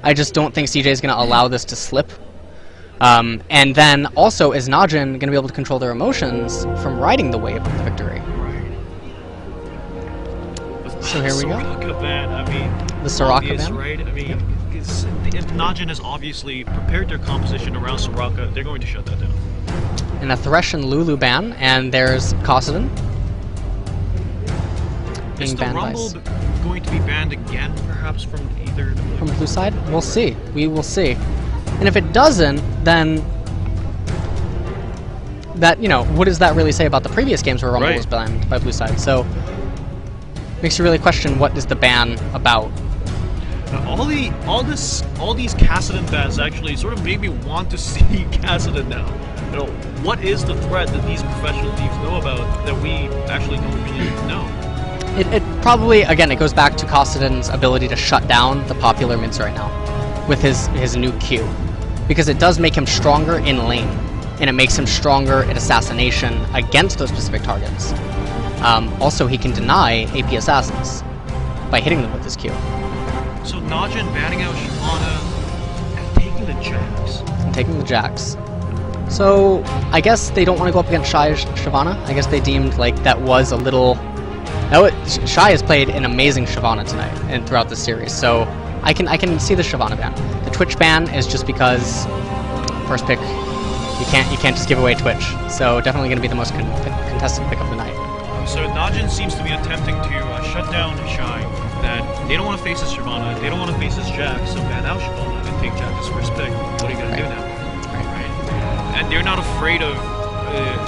I just don't think CJ is going to allow this to slip. And then also, is Najin going to be able to control their emotions from riding the wave of victory? So here we go. Ban, I mean, the Soraka obvious, ban? Right? I mean, if Najin has obviously prepared their composition around Soraka, they're going to shut that down. And a Thresh and Lulu ban, and there's Kossadin being Is the banned Rumble going to be banned again, perhaps, from either the from blue side? We'll see. We will see. And if it doesn't, then that, you know, what does that really say about the previous games where Rumble was banned by blue side? So makes you really question what is the ban about. All these Kassadin bans actually sort of made me want to see Kassadin now. You know, what is the threat that these professional teams know about that we actually don't really know? It probably, again, it goes back to Kossadin's ability to shut down the popular mids right now with his new Q. Because it does make him stronger in lane, and it makes him stronger at assassination against those specific targets. Also, he can deny AP assassins by hitting them with his Q. So Najin banning out Shyvana and taking the Jax. And taking the Jax. So I guess they don't want to go up against Shyvana. I guess they deemed like that was a little. Shy has played an amazing Shyvana tonight and throughout the series. So I can see the Shyvana ban. The Twitch ban is just because first pick. You can't just give away Twitch. So definitely going to be the most contested pick of the night. So Najin seems to be attempting to shut down Shy. That they don't want to face his Shyvana, they don't want to face his Jax, so ban out Shyvana and take Jax's first pick. What are you going to do now? Right. And they're not afraid of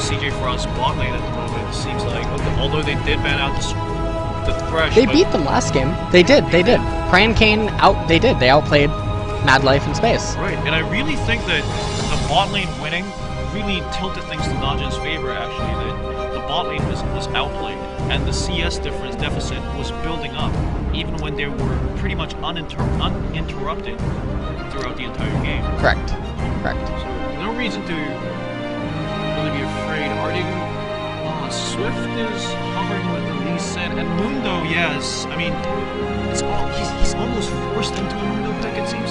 CJ Frost's bot lane at the moment, it seems like. Although they did ban out the Thresh. They beat them last game. They did. Pran Kane they outplayed Mad Life in Space. Right, and I really think that the bot lane winning really tilted things to Najin's favor, actually. That the bot lane was outplayed, and the CS deficit was building up, even when they were pretty much uninterrupted throughout the entire game. Correct. So, no reason to really be afraid. Are they... Swift is hovering with the Lee Sin, and Mundo, yes. I mean, he's almost forced into a Mundo pick, it seems.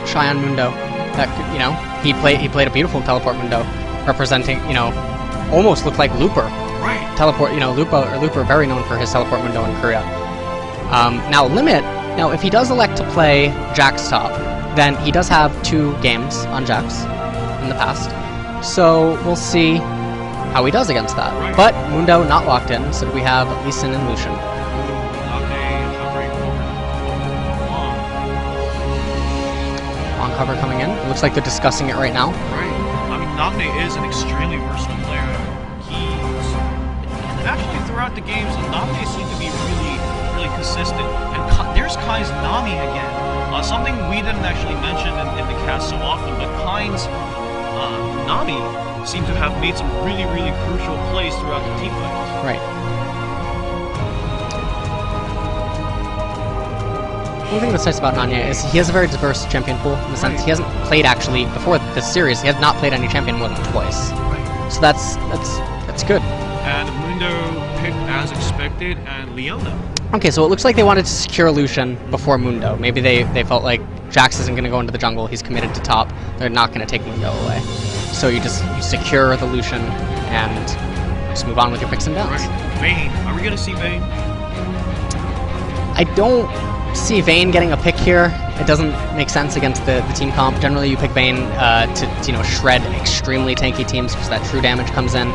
Shy on Mundo. That could, you know, he played a beautiful teleport Mundo, representing, you know, almost looked like Looper. Right. Teleport, you know, Looper very known for his teleport Mundo in Korea. Now if he does elect to play Jax top, then he does have 2 games on Jax in the past. So we'll see how he does against that. Right. But Mundo not locked in, so we have Lee Sin and Lucian. On cover coming in. It looks like they're discussing it right now. Right. I mean, Nagne is an extremely versatile player. Actually, throughout the games, Nagne seemed to be really consistent. And there's Kai's Nami again. Something we didn't actually mention in the cast so often, but Kai's Nami seem to have made some really crucial plays throughout the team fights. Right. One thing that's nice about Nanya is he has a very diverse champion pool in the sense he hasn't played actually before this series. He has not played any champion more than twice. Right. So that's good. And Mundo picked as expected, and Leona. Okay, so it looks like they wanted to secure Lucian before Mundo. Maybe they felt like Jax isn't going to go into the jungle. He's committed to top. They're not going to take Mundo away. So you secure the Lucian and just move on with your picks and bans. Right. Vayne. Are we going to see Vayne? I don't see Vayne getting a pick here. It doesn't make sense against the team comp. Generally, you pick Vayne to shred extremely tanky teams because that true damage comes in.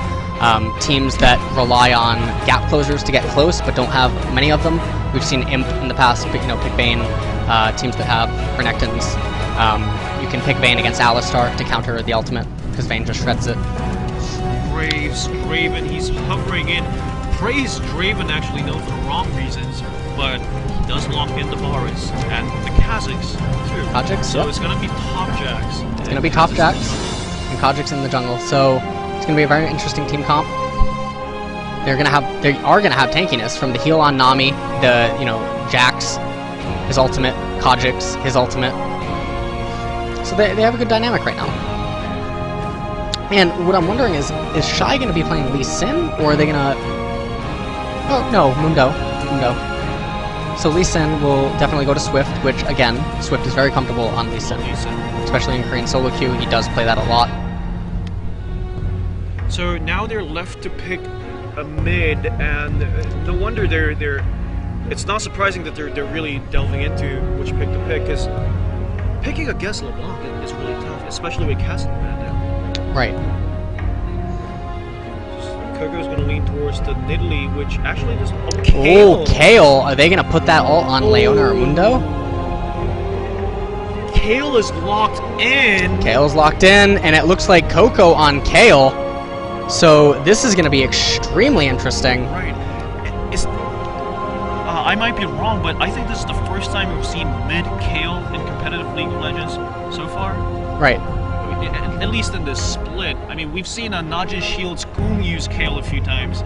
Teams that rely on gap closers to get close but don't have many of them. We've seen Imp in the past pick Vayne. Teams that have Renekton's. You can pick Vayne against Alistar to counter the ultimate because Vayne just shreds it. Braves, Draven, he's hovering in. Praise Draven actually for the wrong reasons, but he does lock in the Varus and the Kazakhs too. Kazakhs, so it's going to be top Jax. It's going to be top Jax and Kazakhs in the jungle. So it's going to be a very interesting team comp. They are going to have tankiness from the heal on Nami, the Jax, his ultimate, Kazakhs, his ultimate. So they have a good dynamic right now. And what I'm wondering is Shy going to be playing Lee Sin, or are they going to... Oh, no, Mundo. So Lee Sin will definitely go to Swift, which, again, Swift is very comfortable on Lee Sin. Especially in Korean solo queue, he does play that a lot. So now they're left to pick a mid, and no wonder they're. It's not surprising that they're really delving into which pick to pick, because picking against LeBlanc is really tough, especially with Castle Man now. Right. Coco's going to lean towards the Nidalee, which actually doesn't. Oh, Kale! Oh, Kale! Are they going to put that all on Leona or Mundo? Kale is locked in. Kale's locked in, and it looks like Coco on Kale. So this is going to be extremely interesting. Right. I might be wrong, but I think this is the first time we've seen mid-Kale in competitive League of Legends so far. Right. I mean, at least in this split. I mean, we've seen Najin Shield's Goon use Kale a few times,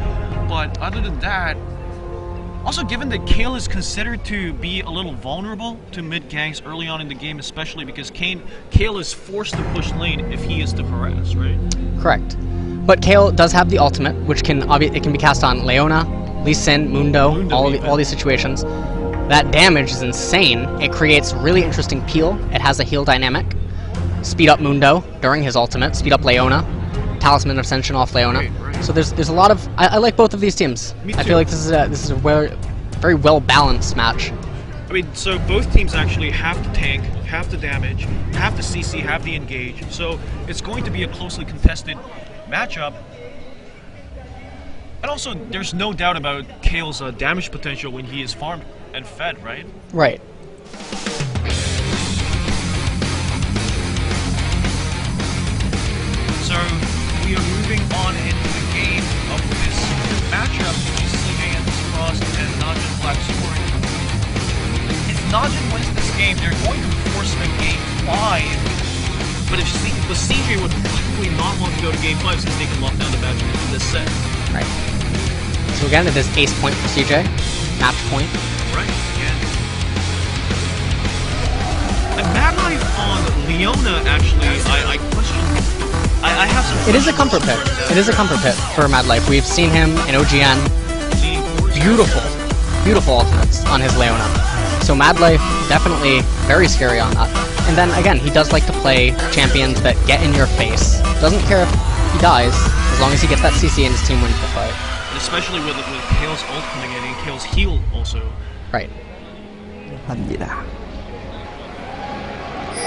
but other than that, also given that Kale is considered to be a little vulnerable to mid-ganks early on in the game, especially because Kale is forced to push lane if he is to harass, right? Correct. But Kale does have the ultimate, which can be cast on Leona, Lee Sin, Mundo, all these situations. That damage is insane. It creates really interesting peel. It has a heal dynamic. Speed up Mundo during his ultimate. Speed up Leona. Talisman of Ascension off Leona. Right. So there's a lot of. I like both of these teams. I feel like this is a very well balanced match. I mean, so both teams actually have to tank, have the damage, have the CC, have the engage. So it's going to be a closely contested matchup. And also, there's no doubt about Kale's damage potential when he is farmed and fed, right? Right. So, we are moving on into the game of this matchup, which is CJ and Frost and Najin Black Sword. If Najin wins this game, they're going to force the game 5. But CJ would probably not want to go to game 5 since they can lock down the matchup in this set. Right. So again, it is ace point for CJ. Match point. Right, again. And Mad Life on Leona, actually, I question. I have some. It is a comfort pick. It is a comfort pick for Mad Life. We've seen him in OGN. Beautiful ultimates on his Leona. So Mad Life, definitely very scary on that. And then again, he does like to play champions that get in your face. Doesn't care if he dies, as long as he gets that CC and his team wins the fight. And especially with Kale's ult coming in and Kale's heal also. Right.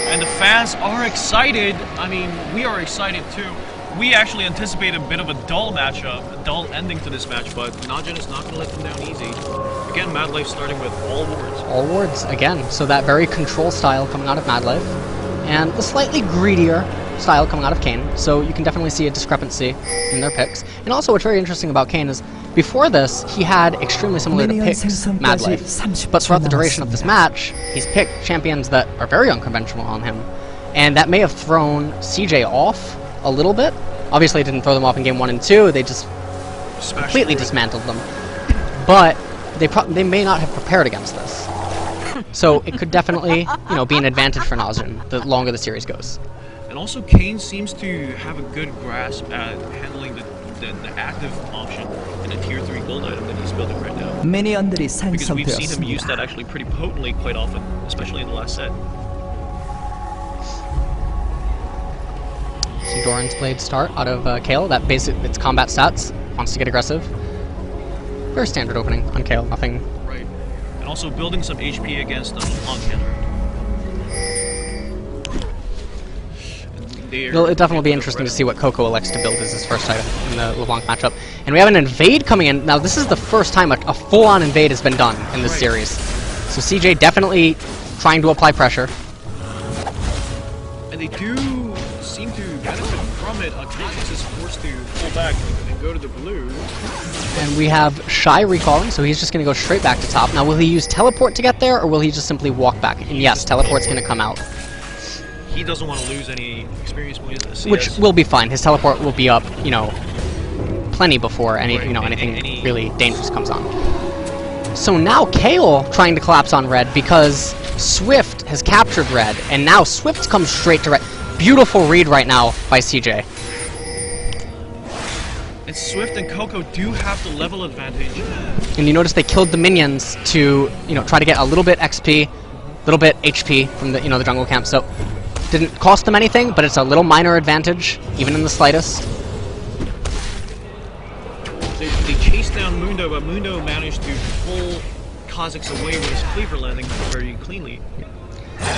And the fans are excited. I mean, we are excited too. We actually anticipate a bit of a dull matchup, a dull ending to this match, but Najin is not going to let them down easy. Again, Mad Life starting with all wards. All wards, again. So that very control style coming out of Mad Life. And the slightly greedier style coming out of Kayn. So you can definitely see a discrepancy in their picks. And also what's very interesting about Kayn is, before this, he had extremely similar to picks Mad Life. But throughout the duration of this match, he's picked champions that are very unconventional on him. And that may have thrown CJ off a little bit. Obviously it didn't throw them off in game 1 and 2, they just completely dismantled them. But they may not have prepared against this. So it could definitely, be an advantage for Najin the longer the series goes. And also Kayn seems to have a good grasp at handling the active option in a tier 3 gold item that he's building right now. Because we've seen him use that actually pretty potently quite often, especially in the last set. So Doran's Blade start out of Kale. That it's combat stats. Wants to get aggressive. Very standard opening on Kale. Nothing. Right. And also building some HP against the on counter. It'll definitely be interesting to see what Coco elects to build as his first item in the LeBlanc matchup. And we have an invade coming in. Now this is the first time a full-on invade has been done in this series. So CJ definitely trying to apply pressure. And they do seem to benefit from it. Entus is forced to pull back and go to the blue. And we have Shy recalling, so he's just going to go straight back to top. Now will he use teleport to get there, or will he just simply walk back? And yes, teleport's going to come out. He doesn't want to lose any experience points. Which will be fine. His teleport will be up, plenty before anything really dangerous comes on. So now Kale trying to collapse on red because Swift has captured red, and now Swift comes straight to red. Beautiful read right now by CJ. And Swift and Coco do have the level advantage. And you notice they killed the minions to, try to get a little bit XP, a little bit HP from the, the jungle camp. So didn't cost them anything, but it's a little minor advantage, even in the slightest. They chased down Mundo, but Mundo managed to pull Kha'Zix away with his cleaver landing very cleanly.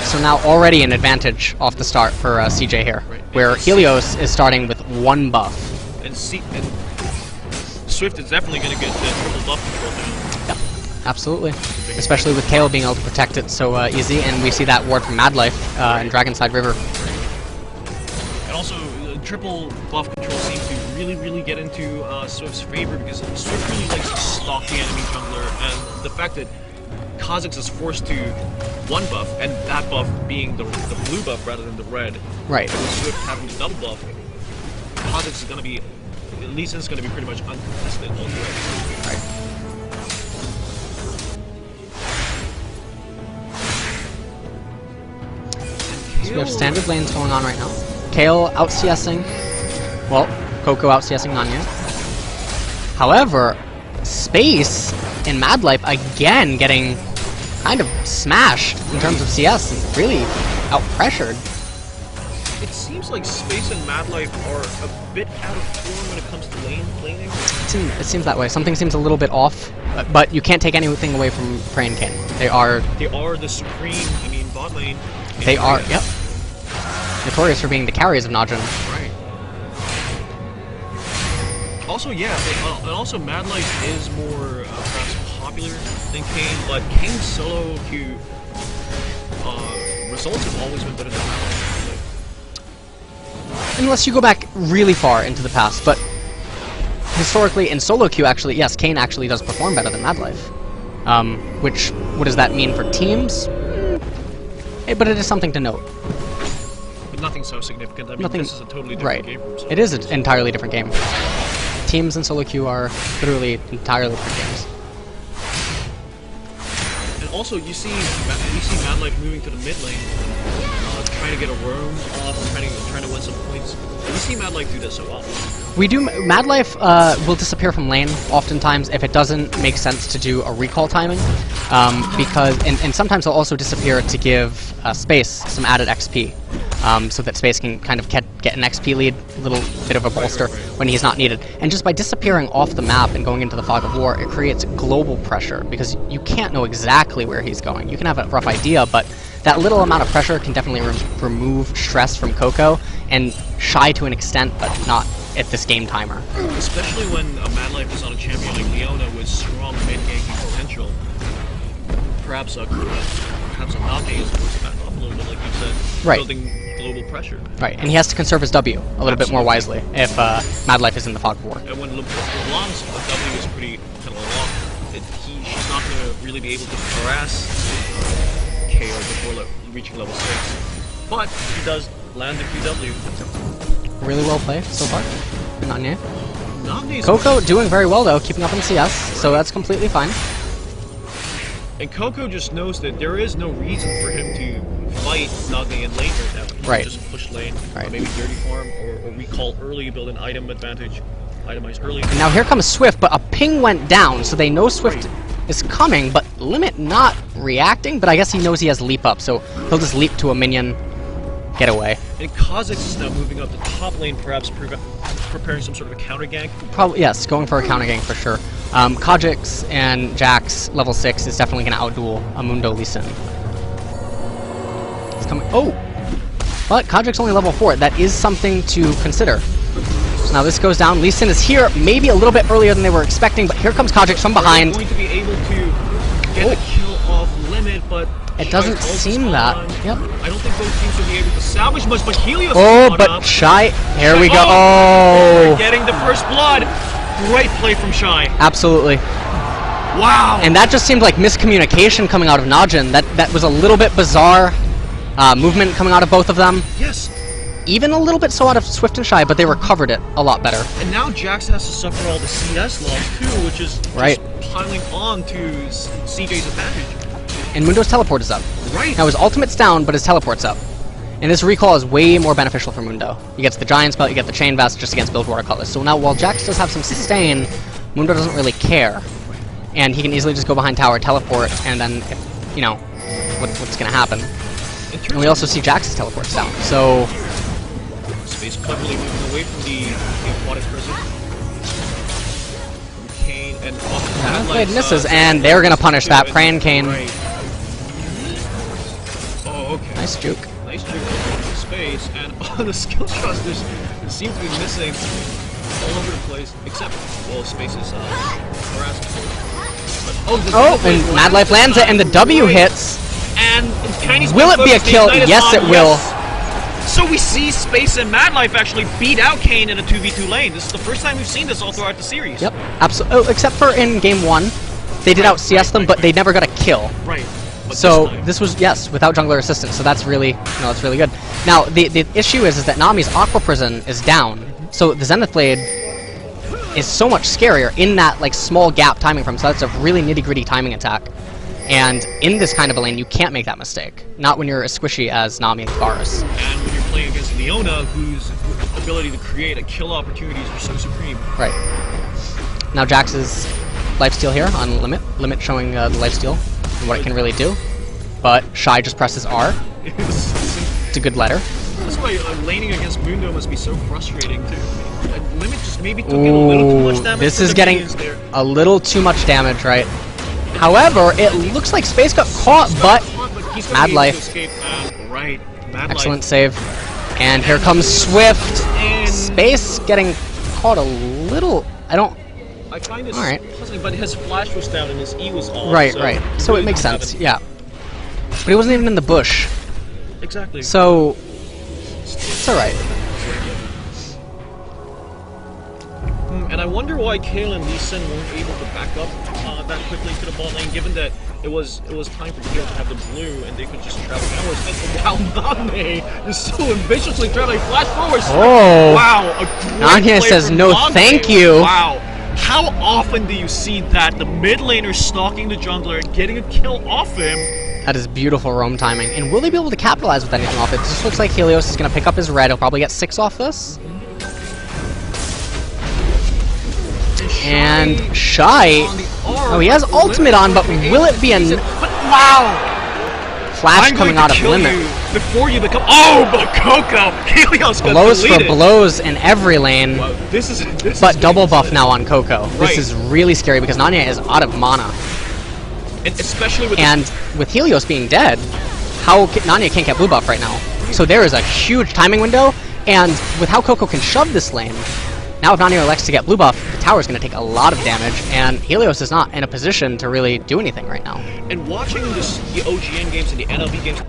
So now already an advantage off the start for CJ here, where Helios is starting with 1 buff. And Swift is definitely going to get the triple buff control down. Yep, absolutely. Especially with Kale being able to protect it so easy, and we see that ward from Mad Life in Dragonside River. And also, triple buff control seems to really get into Swift's favor, because Swift really likes to stalk the enemy jungler, and the fact that Kha'Zix is forced to 1 buff, and that buff being the blue buff rather than the red. Right. And with Swift having the double buff, Kha'Zix is going to be, Lee Sin's going to be pretty much uncontested all the way. Right. So we have standard lanes going on right now. Kale out CSing. Well, Coco out CSing Najin. However, Space in Mad Life again getting kind of smashed in terms of CS and really out-pressured. It seems like Space and Mad Life are a bit out of form when it comes to laning. It seems that way. Something seems a little bit off, but you can't take anything away from Prey and Kayn. They are the supreme, bot lane. They are, yep. Notorious for being the carriers of Najin. Right. Also, yeah, and also Mad Life is more perhaps popular than Kayn, but Kayn's solo queue results have always been better than Mad Life. Unless you go back really far into the past, but historically in solo queue, actually, yes, Kayn actually does perform better than Mad Life. Which, what does that mean for teams? But it is something to note. But nothing so significant. I mean, this is a totally different game from solo. It is an entirely different game. Teams and solo queue are literally entirely different games. And also, you see Mad Life moving to the mid lane, trying to get a roam off, trying to win some points. And you see Mad Life do this so well. We do. Mad Life will disappear from lane oftentimes if it doesn't make sense to do a recall timing, because and sometimes they'll also disappear to give Space some added XP, so that Space can kind of get an XP lead, a little bit of a bolster when he's not needed. And just by disappearing off the map and going into the fog of war, it creates global pressure because you can't know exactly where he's going. You can have a rough idea, but that little amount of pressure can definitely remove stress from Coco and Shy to an extent, but not at this game timer. Especially when a Mad Life is on a champion like Leona with strong mid-ganking potential. Perhaps a Najin is forced back off a little bit, like you said, building global pressure. Right, and he has to conserve his W a little bit more wisely if Mad Life is in the fog of war. And when LeBlanc's W is pretty kind of off, she's not going to really be able to harass KO before reaching level 6. But he does land the QW. Really well played so far. Najin. Najin's Coco doing very well though, keeping up in CS, so that's completely fine. And Coco just knows that there is no reason for him to fight Najin in lane right now. He can just push lane, or maybe dirty farm, or recall early, build an item advantage, itemize early. And now here comes Swift, but a ping went down, so they know Swift is coming, but Limit not reacting, but I guess he knows he has leap up, so he'll just leap to a minion, get away. And Kha'Zix is now moving up the top lane, perhaps preparing some sort of a counter gank. Probably, yes, going for a counter gank for sure. Kha'Zix and Jax level 6 is definitely going to outduel a Mundo Lee Sin. It's coming. Oh! But Kha'Zix only level 4. That is something to consider. So now this goes down. Lee Sin is here, maybe a little bit earlier than they were expecting, but here comes Kha'Zix from behind. They're going to be able to get the kill off Limit, but it doesn't seem that. Yep. I don't think both teams will be able to salvage much, but Helios but Shy, here we go. Oh! Getting the first blood. Great play from Shy. Absolutely. Wow. And that just seemed like miscommunication coming out of Najin. That was a little bit bizarre movement coming out of both of them. Yes. Even a little bit so out of Swift and Shy, but they recovered it a lot better. And now Jax has to suffer all the CS loss too, which is just piling on to CJ's advantage. And Mundo's teleport is up. Right. Now his ultimate's down, but his teleport's up. And this recall is way more beneficial for Mundo. You get the Giant Spell, you get the Chain Vest just against Build Water Colors. So now while Jax does have some sustain, Mundo doesn't really care. and he can easily just go behind tower, teleport, and then, if, you know, what's going to happen. And we also see Jax's teleports down, so... Space cleverly moving away from the aquatic prison. Kane and... Blade misses, and they're going to punish that. Praying Kane. Right. Oh, okay. Nice juke. Nice juke into space, and all the skill shots just seem to be missing all over the place, except, well, space is harassing. And Mad Life lands it, and the W hits. And will it be a kill? Yes, it will. So we see Space and Mad Life actually beat out Kane in a 2v2 lane. This is the first time we've seen this all throughout the series. Yep, absolutely. Oh, except for in game 1, they did out CS them, but they never got a kill. Right. But so this was, yes, without jungler assistance. So that's really, that's really good. Now the issue is that Nami's Aqua Prison is down, so the Zenith Blade is so much scarier in that like small gap timing from. So that's a really nitty-gritty timing attack. And in this kind of a lane, you can't make that mistake. Not when you're as squishy as Nami and Varus. And when you're playing against Leona, whose ability to create a kill opportunities are so supreme. Right. Now Jax's lifesteal here on Limit. Limit showing the lifesteal and what it can really do. But Shy just presses R. It's a good letter. That's why laning against Mundo must be so frustrating too. Limit just maybe took in a little too much damage. This is getting a little too much damage, right? However, it looks like Space got caught, but Mad Life. Excellent save. And here comes Swift. Space getting caught a little. I find this puzzling, but his flash was down and his E was on. Right, right. So it makes sense, yeah. But he wasn't even in the bush. Exactly. So it's alright. And I wonder why Kayle and Lee Sin weren't able to back up that quickly to the bot lane, given that it was time for Kayle to have the blue and they could just travel downwards. And wow, Nane is so ambitiously traveling flash forwards. Oh! Wow, a great Nanya says from no, Nane. thank you. Wow. How often do you see that? The mid laner stalking the jungler and getting a kill off him? That is beautiful roam timing. And will they be able to capitalize with anything off it? This looks like Helios is going to pick up his red. He'll probably get 6 off this. And Shy, oh, he has ultimate on, but will it be a... Wow! Flash coming out of Limit. Before you become... Oh, but Coco! Helios got blows deleted. for blows in every lane. Wow, this but double buff now on Coco. Right. This is really scary because Nanya is out of mana. And especially with... And with Helios being dead, Nanya can't get blue buff right now. So there is a huge timing window, and with how Coco can shove this lane, now if Nanya elects to get blue buff, the tower is going to take a lot of damage, and Helios is not in a position to really do anything right now. And watching the OGN games and the NLB games,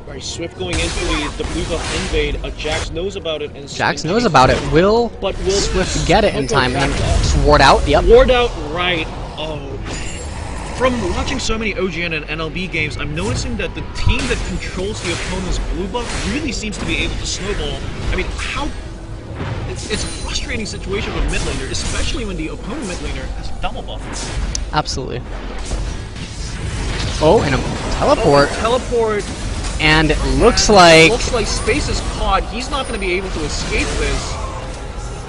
right, Swift going into the blue buff invade, Jax knows about it. And Jax knows about it. Will Swift get it in time? And just ward out? Yep. Ward out, right. Oh. From watching so many OGN and NLB games, I'm noticing that the team that controls the opponent's blue buff really seems to be able to snowball. I mean, how... It's a frustrating situation with mid laner, especially when the opponent mid laner has double buff. Absolutely. Oh, and a teleport. Oh, teleport. And it looks like... Looks like Space is caught. He's not going to be able to escape this.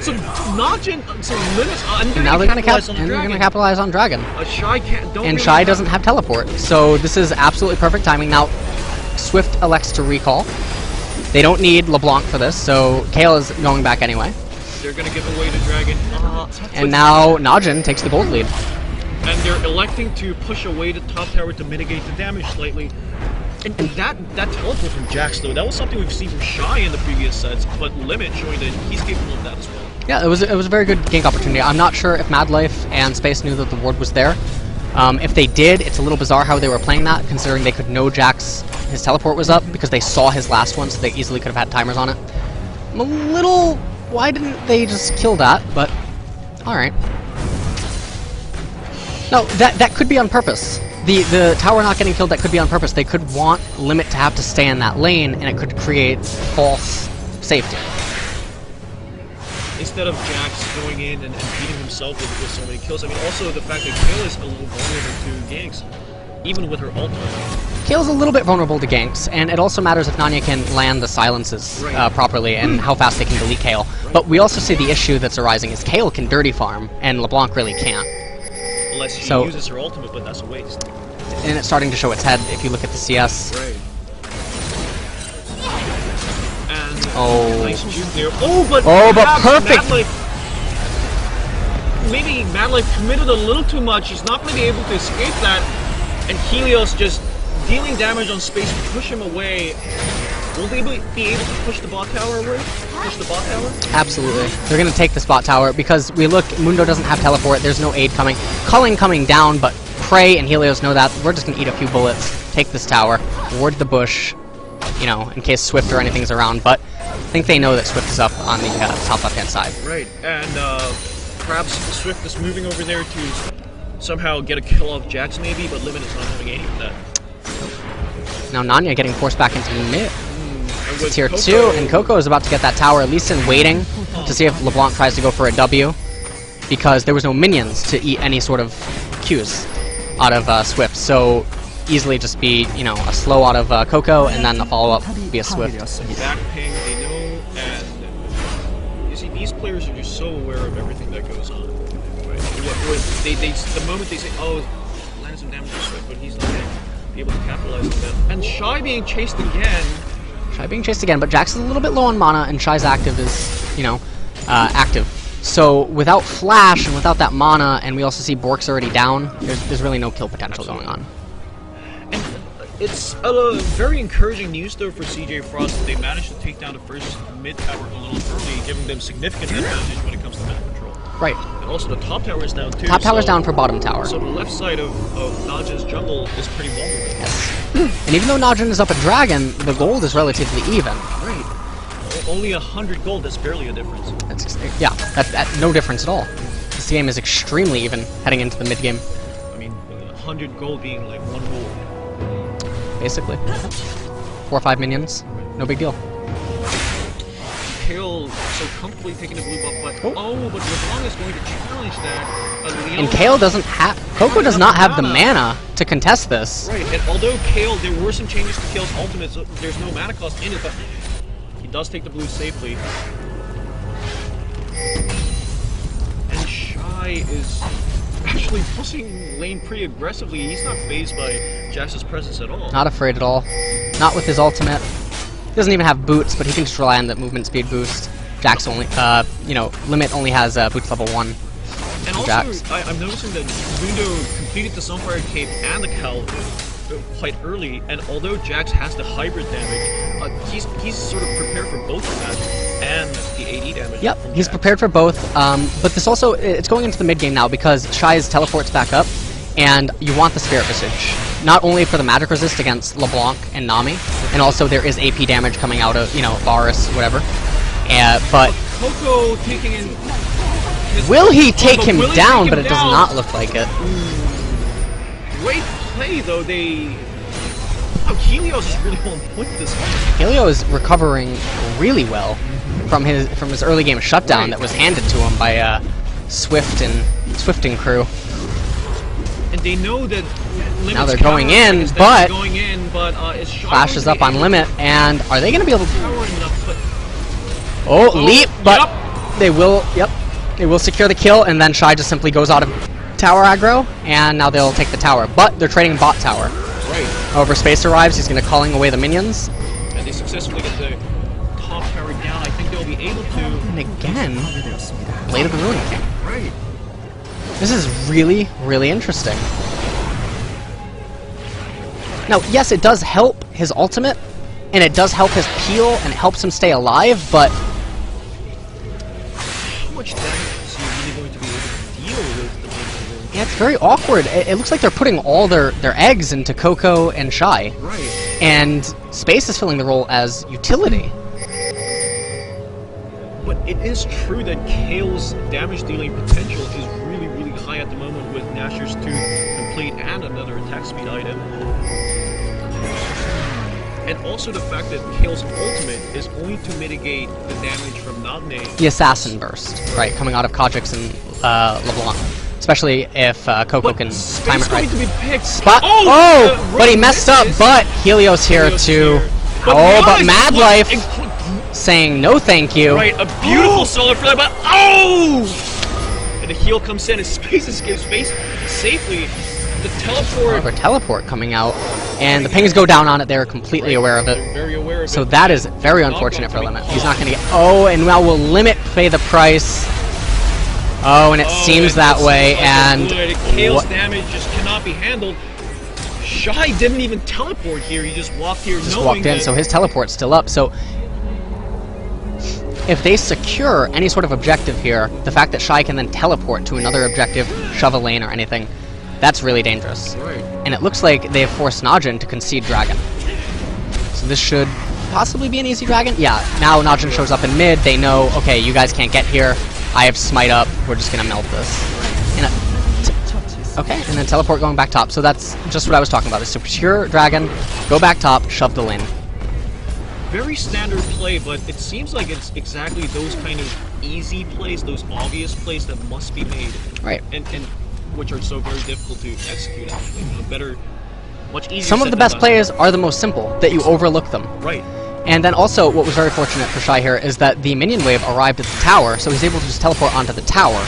So Najin, so Limit, and now they're going to capitalize on Dragon. Shy can't, and Shy doesn't have teleport, so this is absolutely perfect timing. Now, Swift elects to recall. They don't need LeBlanc for this, so Kayle is going back anyway. They're going to give away the Dragon. And now Najin takes the gold lead. And they're electing to push away the top tower to mitigate the damage slightly. And that teleport from Jax, though, that was something we've seen from Shy in the previous sets, but Limit showing that he's capable of that as well. Yeah, it was a very good gank opportunity. I'm not sure if Mad Life and Space knew that the ward was there. If they did, it's a little bizarre how they were playing that, considering they could know his teleport was up, because they saw his last one, so they easily could have had timers on it. I'm a little... Why didn't they just kill that? But, alright. No, that could be on purpose. The tower not getting killed, that could be on purpose. They could want Limit to have to stay in that lane, and it could create false safety. Instead of Jax going in and beating himself with so many kills, I mean, also the fact that Kayle is a little vulnerable to ganks, even with her ult. Kayle's a little bit vulnerable to ganks, and it also matters if Nanya can land the silences properly and how fast they can delete Kayle. But we also see the issue that's arising is Kayle can dirty farm, and LeBlanc really can't. Unless she So, uses her ultimate, but that's a waste. and it's starting to show its head if you look at the CS. Right. And Oh. nice juke there. Oh, but perfect. Maybe Mad Life committed a little too much. He's not going to be able to escape that. And Helios just dealing damage on space, push him away. Will they be able to push the bot tower away? Push the bot tower? Absolutely. They're going to take the spot tower because we look, Mundo doesn't have teleport, there's no aid coming. Culling coming down, but Prey and Helios know that. We're just going to eat a few bullets, take this tower, ward the bush, you know, in case Swift or anything's around, but I think they know that Swift is up on the top left-hand side. Right, and perhaps Swift is moving over there to somehow get a kill off Jax maybe, but Limit is not having any of that. Now Nanya getting forced back into mid. With Tier Coco, 2, and Coco is about to get that tower. Lee Sin waiting to see if LeBlanc tries to go for a W, because there was no minions to eat any sort of Qs out of Swift. So easily just be, you know, a slow out of Coco, and then a follow-up be a Swift. Back ping, they know, and you see, these players are just so aware of everything that goes on. Right? The moment they say, oh, land some damage to Swift, but he's not going to be able to capitalize on that. And Shy being chased again. Shy being chased again, but Jax is a little bit low on mana, and Shy's active is, you know, active. So without Flash and without that mana, and we also see Bork's already down, there's really no kill potential going on. And it's a very encouraging news though for CJ Frost that they managed to take down the first mid tower a little early, giving them significant advantage when it comes to map control. Right. And also the top tower is down too. Top tower's down for bottom tower. So the left side of Najin's jungle is pretty vulnerable. Yes. And even though Najin is up a dragon, the gold is relatively even. Right. Only 100 gold, that's barely a difference. Yeah, that's no difference at all. This game is extremely even heading into the mid game. I mean, 100 gold being like 1 gold. Basically. 4 or 5 minions, no big deal. Kale so comfortably taking the blue buff, but but LeBlanc is going to challenge that. And Kale doesn't have, Coco does not have the mana to contest this. Right, and although Kale, there were some changes to Kale's ultimate, so there's no mana cost in it, but he does take the blue safely. And Shy is actually pushing lane pretty aggressively. He's not fazed by Jax's presence at all. Not afraid at all. Not with his ultimate. He doesn't even have boots, but he can just rely on that movement speed boost. Jax only, you know, Limit only has boots level 1. And also, I'm noticing that Mundo completed the Sunfire Cape and the Cowl quite early, and although Jax has the hybrid damage, he's sort of prepared for both of that and the AD damage. Yep, he's prepared for both, but this also, it's going into the mid game now because Shy's teleports back up, and you want the Spirit Visage. Not only for the magic resist against LeBlanc and Nami, and also there is AP damage coming out of, you know, Varus, whatever. But Coco taking in... Will he take him down? But it does not look like it. Great play, though. Oh, Helios is really on point this time. Helio is recovering really well from his early game shutdown that was handed to him by Swift and crew. And they know that Limit's now they're going in, but Flash is up on Limit, and are they going to be able to... Oh, leap, but they will, they will secure the kill, and then Shy just simply goes out of tower aggro, and now they'll take the tower. But they're trading bot tower. Right. However, Space arrives, he's going to calling away the minions. And they successfully get the top tower down. I think they'll be able to... And again, Blade of the Ruin King. Right. This is really, really interesting. Now, yes, it does help his ultimate, and it does help his peel, and it helps him stay alive, but... How much damage is he really going to be able to deal with the Blade of the Ruin King? Yeah, it's very awkward. It looks like they're putting all their eggs into Coco and Shy. Right. And Space is filling the role as utility. But it is true that Kale's damage dealing potential is really, really high at the moment with Nashor's Tooth complete and another attack speed item. And also the fact that Kale's ultimate is going to mitigate the damage from Nagne. The Assassin Burst, right, coming out of Kha'Zix and LeBlanc. Especially if Coco can time it right. To be picked. Spot! Oh! But he messed up, but Helios here to... But Mad Life saying no thank you. Right, a beautiful solar flare, but oh! And the heal comes in, and Space escapes. Space safely. The teleport. Another teleport coming out, and the pings go down on it. They're completely aware of it. They're very aware of it. So that is very unfortunate for Limit. He's not going to get... Oh, and now will Limit pay the price? Oh, and it seems that way, and... Kale's damage just cannot be handled. Shy didn't even teleport here. He just walked here just walked in, so his teleport's still up. So if they secure any sort of objective here, the fact that Shy can then teleport to another objective, shove a lane or anything, that's really dangerous. Right. And it looks like they have forced Najin to concede Dragon. So this should possibly be an easy Dragon. Yeah, now Najin shows up in mid. They know, okay, you guys can't get here. I have Smite up. We're just going to melt this. Okay, and then teleport going back top. So that's just what I was talking about. The secure Dragon, go back top, shove the lane. Very standard play, but it seems like it's exactly those kind of easy plays, those obvious plays that must be made. Right. And which are so very difficult to execute, actually. Much easier. Some of the best plays are the most simple, that you overlook them. Right. And then also, what was very fortunate for Shy here is that the minion wave arrived at the tower, so he's able to just teleport onto the tower,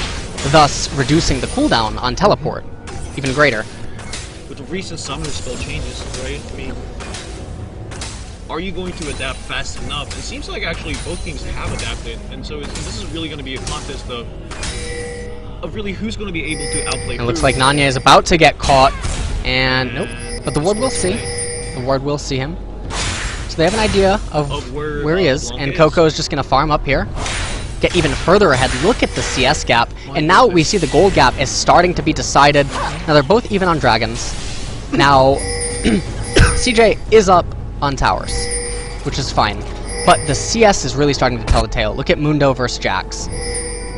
thus reducing the cooldown on teleport even greater. With the recent summoner spell changes, right? I mean, are you going to adapt fast enough? It seems like actually both teams have adapted, and so this is really going to be a contest of really who's going to be able to outplay. It looks like Nanya is about to get caught, and nope. But the ward will see. The ward will see him. So they have an idea of where he is, and Coco is just going to farm up here. Get even further ahead. Look at the CS gap. And now we see the gold gap is starting to be decided. Now they're both even on dragons. Now, CJ is up on towers, which is fine. But the CS is really starting to tell the tale. Look at Mundo versus Jax.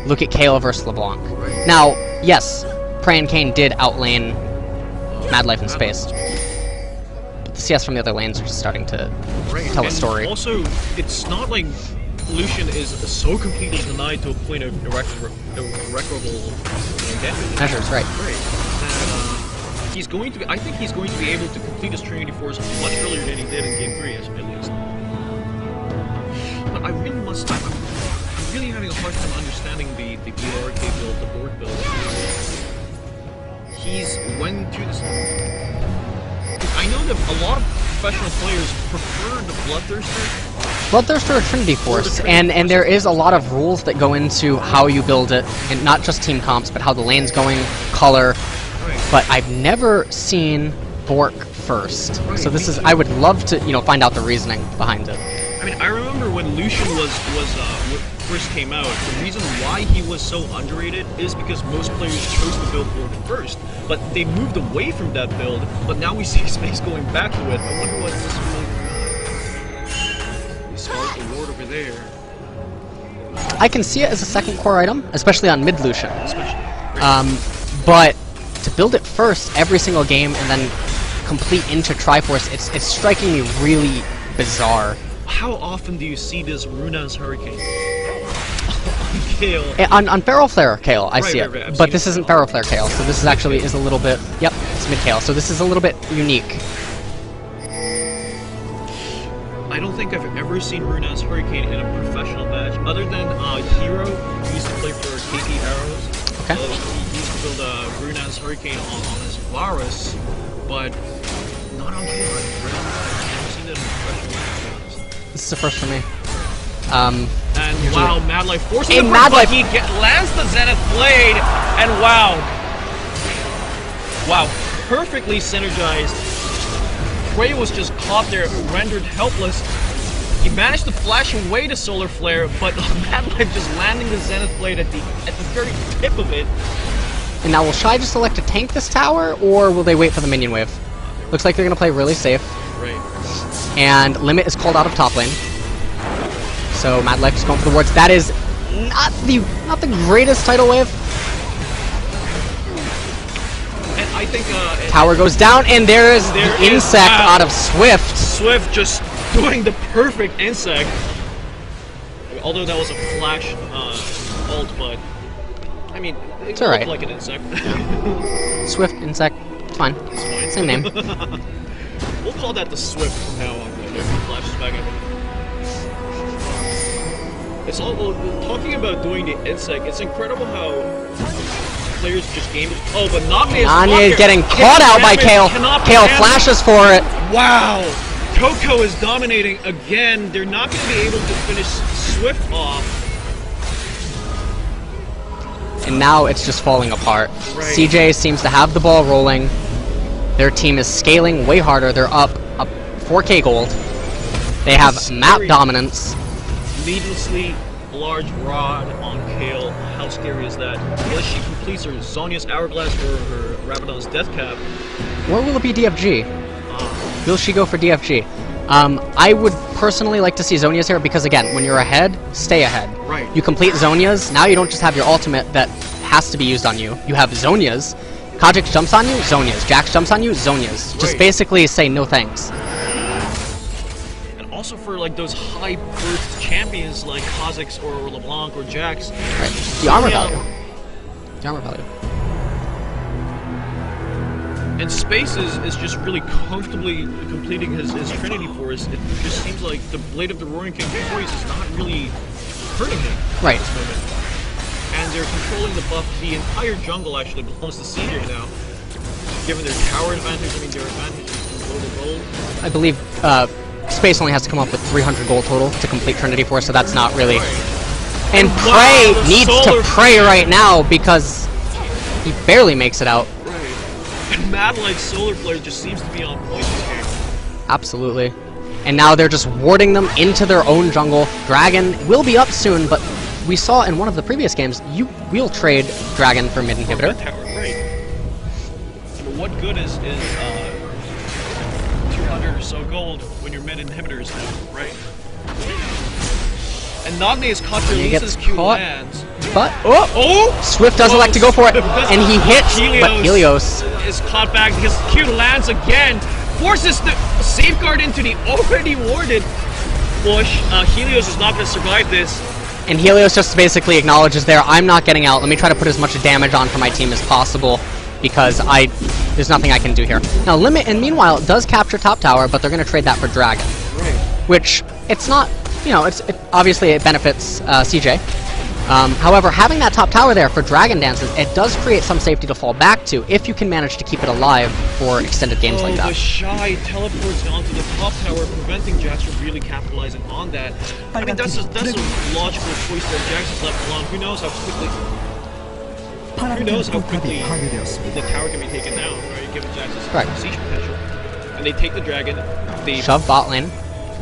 Look at Kale versus LeBlanc. Now, yes, Prey and Kane did outlane Mad Life in Space. But the CS from the other lanes are just starting to tell a story. Also, it's not like Lucian is so completely denied to a point of irreparable damage. Measures, right. He's going to. I think he's going to be able to complete his Trinity Force much earlier than he did in Game 3, at least. But I really must. I'm really having a hard time understanding the BRK build, the board build. He's went to this. I know that a lot of professional players prefer the Bloodthirster. Bloodthirster or Trinity Force, and there is a lot of rules that go into how you build it, and not just team comps, but how the lane's going, color. Right. But I've never seen Bork first, so this is. I would love to, find out the reasoning behind it. I mean, I remember when Lucian first came out, the reason why he was so underrated is because most players chose to build Bork first, but they moved away from that build, but now we see Space going back to it. I wonder what this is really. We spark the ward over there. I can see it as a second core item, especially on mid Lucian. But to build it first every single game and then complete into Triforce, it's striking me really bizarre. How often do you see this Runa's Hurricane? Kale. On Feral Flare Kale, I see it. But this isn't Feral Flare Kale, so this is actually a little bit... Yep, it's mid Kale, so this is a little bit unique. I don't think I've ever seen Runa's Hurricane in a professional match, other than Hero, who used to play for KT Arrows. Okay. He used to build Runa's Hurricane on his Varus, but not on Kale. I've never seen it in a professional match. This is the first for me. And wow, Mad Life forcing the Mad Life. He lands the Zenith Blade, and wow, perfectly synergized. Prey was just caught there, rendered helpless. He managed to flash away the Solar Flare, but Mad Life just landing the Zenith Blade at the very tip of it. And now will Shy just elect to tank this tower, or will they wait for the minion wave? Looks like they're going to play really safe. Right. And Limit is called out of top lane. So Mad Life is going for the wards. That is not the greatest tidal wave. And I think tower goes down, and there is the insect out of Swift. Swift just doing the perfect insect. Although that was a flash ult, but I mean, it looked like an insect. Swift insect, it's fine. Same name. We'll call that the Swift from now on. If he flashes back at it. It's all talking about doing the insect. It's incredible how players just game. Oh, but Najin Najin getting caught out by Kale. Kale flashes for it. Wow. Coco is dominating again. They're not going to be able to finish Swift off. And now it's just falling apart. Right. CJ seems to have the ball rolling. Their team is scaling way harder. They're up 4K gold. They have map dominance. Needlessly large rod on Kale. How scary is that? Unless she completes her Sonya's Hourglass or her Rabadon's Death Cap. Or will it be DFG? Will she go for DFG? I would personally like to see Zonia's here because, again, when you're ahead, stay ahead. Right. You complete Zonia's, now you don't just have your ultimate that has to be used on you. You have Zonia's. Kajix jumps on you, Zonia's. Jax jumps on you, Zonia's. Just Right. basically say no thanks. And also for like those high burst champions like Kha'Zix or LeBlanc or Jax. Right. The armor value. The armor value. And Space is just really comfortably completing his Trinity Force. It just seems like the Blade of the Roaring King voice is not really hurting him Right. at this moment. And they're controlling the buff. The entire jungle actually belongs to CJ now. Given their tower advantage, I mean their advantage is global gold. I believe Space only has to come up with 300 gold total to complete Trinity Force, so that's not really... And Wow, Prey the needs solar to pray right now because he barely makes it out. And Mad Light's Solar Flare just seems to be on point this game. Absolutely. And now they're just warding them into their own jungle. Dragon will be up soon, but we saw in one of the previous games, you will trade Dragon for mid inhibitor. Tower, right. But what good is 200 or so gold when your mid inhibitors now, right? And Nagne is caught He releases gets Q caught. lands. But Oh! Swift does elect to go for it, and he hits, but Helios is caught back because Q lands again, forces the safeguard into the already warded bush. Helios is not going to survive this. and Helios just basically acknowledges there, I'm not getting out, let me try to put as much damage on for my team as possible, because there's nothing I can do here. Now Limit, and meanwhile, does capture top tower, but they're going to trade that for Dragon. Right. Which, it's not, you know, obviously it benefits CJ. However, having that top tower there for Dragon Dances, it does create some safety to fall back to if you can manage to keep it alive for extended games like that. The Shy teleports onto the top tower, preventing Jax from really capitalizing on that. I mean, that's a logical choice that Jax is left alone. Who knows how quickly the tower can be taken down, right? Given Jax's siege potential. And they take the Dragon, they shove bot lane,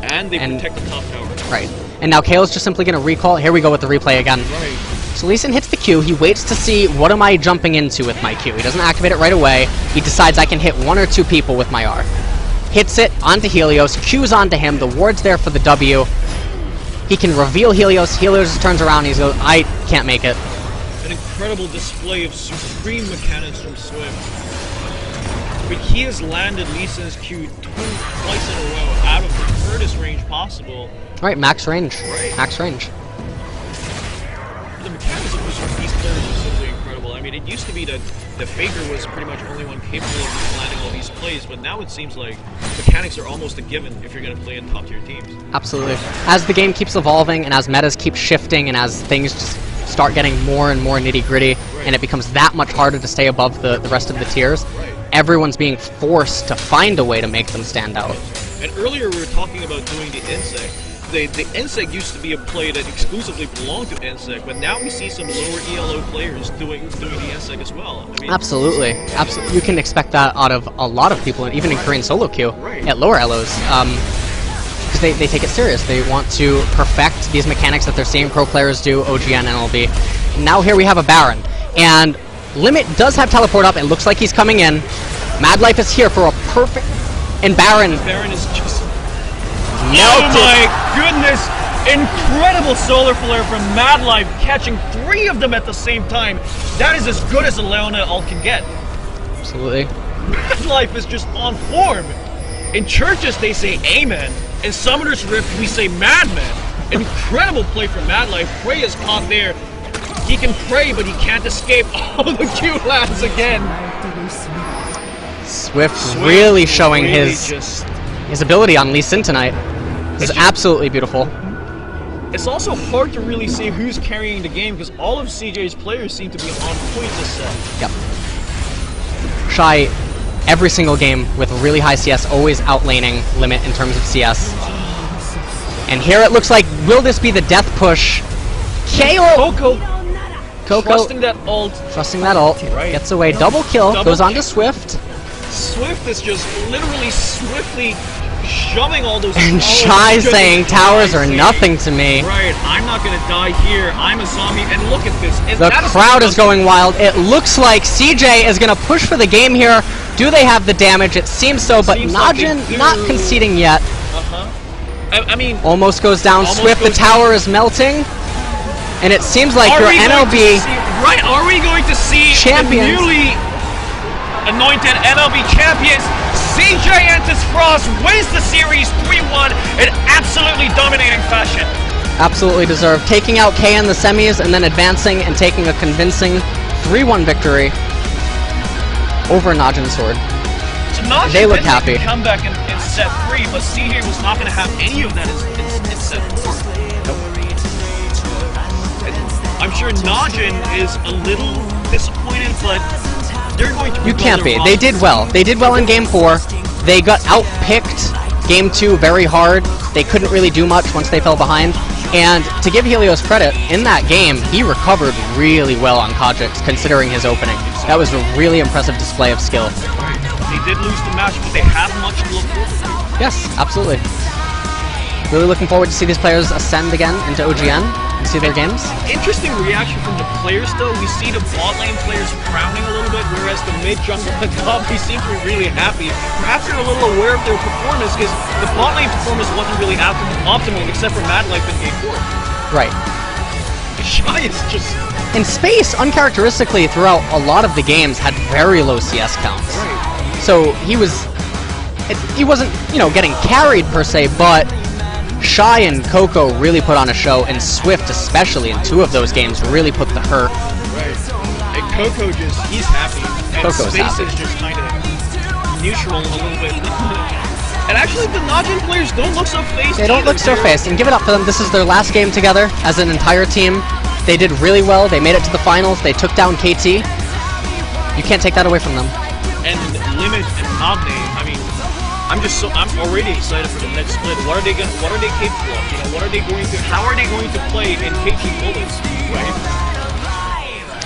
and they protect the top tower. Right. And now Kale's just simply going to recall. Here we go with the replay again. Right. So Lee Sin hits the Q. He waits to see what am I jumping into with my Q. He doesn't activate it right away. He decides I can hit one or two people with my R. Hits it onto Helios. Q's onto him. The ward's there for the W. He can reveal Helios. Helios just turns around and he goes, I can't make it. An incredible display of supreme mechanics from Swift. But he has landed Lee Sin's Q twice in a row out of the furthest range possible. Right, max range. Right. Max range. The mechanics of these players are simply incredible. I mean, it used to be that the Faker was pretty much only one capable of landing all these plays, but now it seems like mechanics are almost a given if you're going to play in top-tier teams. Absolutely. As the game keeps evolving and as metas keep shifting and as things just start getting more and more nitty-gritty, and it becomes that much harder to stay above the rest of the tiers, everyone's being forced to find a way to make them stand out. And earlier we were talking about doing the Insect. The Insect used to be a play that exclusively belonged to Insect, but now we see some lower ELO players doing the Insect as well. I mean, Absolutely. You can expect that out of a lot of people, and even in Korean solo queue at lower LOs. Because they take it serious. They want to perfect these mechanics that they're seeing pro players do, OGN, NLB. Now here we have a Baron. And Limit does have teleport up. It looks like he's coming in. Mad Life is here for a perfect... And Baron is just... melted. Oh my goodness! Incredible solar flare from Mad Life, catching 3 of them at the same time. That is as good as a Leona all can get. Absolutely. Mad Life is just on form. In churches they say Amen. In Summoner's Rift we say Madman. Incredible play from Mad Life. Prey is caught there. He can pray, but he can't escape. Oh, the Q lands again. Swift really showing his ability on Lee Sin tonight. This is absolutely beautiful. It's also hard to really see who's carrying the game because all of CJ's players seem to be on point this set. Yep. Shy, every single game with really high CS, always outlaning Limit in terms of CS. And here it looks like, will this be the death push? KO! Coco trusting that ult. Trusting that ult. Right. Gets away. Double kill. Goes on to Swift. Swift is just literally swiftly shoving all those And towers. Shy saying towers are nothing to me. Right, I'm not gonna die here. I'm a zombie, and look at this. The crowd is going wild. It looks like CJ is gonna push for the game here. Do they have the damage? It seems so, but Najin not conceding yet. I mean, almost goes down. Swift, the tower is melting. And it seems like your NLB are we going to see champions, the newly anointed NLB champions? CJ Entus Frost wins the series 3-1 in absolutely dominating fashion. Absolutely deserved. Taking out K in the semis and then advancing and taking a convincing 3-1 victory over Najin's Sword. So Najin they look happy. Come back in set 3, but CJ was not going to have any of that in set 4. I'm sure Najin is a little disappointed, but they're going to. You can't be. They did well. They did well in Game 4. They got outpicked Game 2 very hard. They couldn't really do much once they fell behind. And to give Helios credit, in that game, he recovered really well on Kojix, considering his opening. That was a really impressive display of skill. They did lose the match, but they have much to look forward to. Yes, absolutely. Really looking forward to see these players ascend again into OGN and see their games. Interesting reaction from the players, though. We see the bot lane players frowning a little bit, whereas the mid jungle and top, they seem to be really happy. Perhaps they're a little aware of their performance, because the bot lane performance wasn't really optimal, except for Mad Life in Game 4. Right. Shy is just... In Space, uncharacteristically, throughout a lot of the games, had very low CS counts. Right. So he wasn't, you know, getting carried per se, but Shy and Coco really put on a show, and Swift especially in 2 of those games really put the hurt. Right. And Coco just, he's happy. And Coco's Space happy. is just kind of neutral a little bit. And actually the Najin players don't look so faced. They don't look so faced, and give it up for them. This is their last game together as an entire team. They did really well. They made it to the finals. They took down KT. You can't take that away from them. And Limit and Omni, I mean, I'm already excited for the next split. What are they capable of? You know, how are they going to play in KT bullets, right?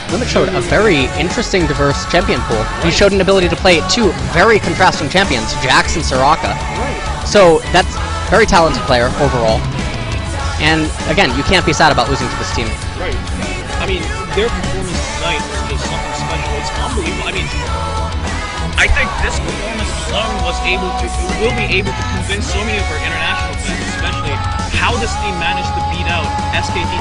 Limit showed a very interesting, diverse champion pool. He showed an ability to play 2 very contrasting champions, Jax and Soraka. So that's a very talented player overall. And again, you can't be sad about losing to this team. Right. I mean, their performance tonight was just something special. It's unbelievable. I mean, I think this performance alone will be able to convince so many of our international fans, especially, how this team managed to beat out SKT